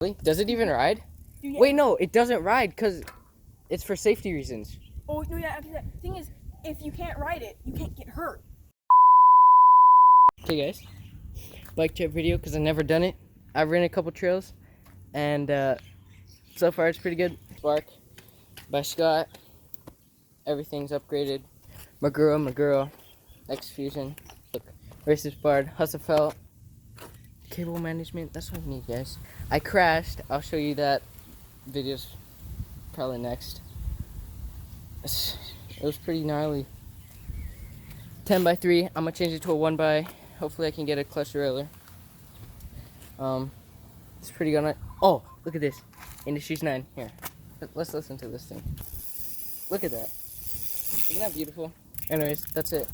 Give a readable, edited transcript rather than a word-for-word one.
Really? Does it even ride? Yeah. Wait, no, it doesn't ride because it's for safety reasons. Oh no, yeah. The thing is, if you can't ride it, you can't get hurt. Okay, guys, bike trip video because I've never done it. I've ridden a couple trails, and so far it's pretty good. Spark by Scott. Everything's upgraded. Magura, X Fusion. Look, Races Bard, Husafelt. Cable management. That's what I need, guys. I crashed. I'll show you that. Video's probably next. It was pretty gnarly. 10x3. I'm gonna change it to a 1x. Hopefully I can get a clutch derailleur. It's pretty good. Oh, look at this. Industries 9. Here, let's listen to this thing. Look at that. Isn't that beautiful? Anyways, that's it.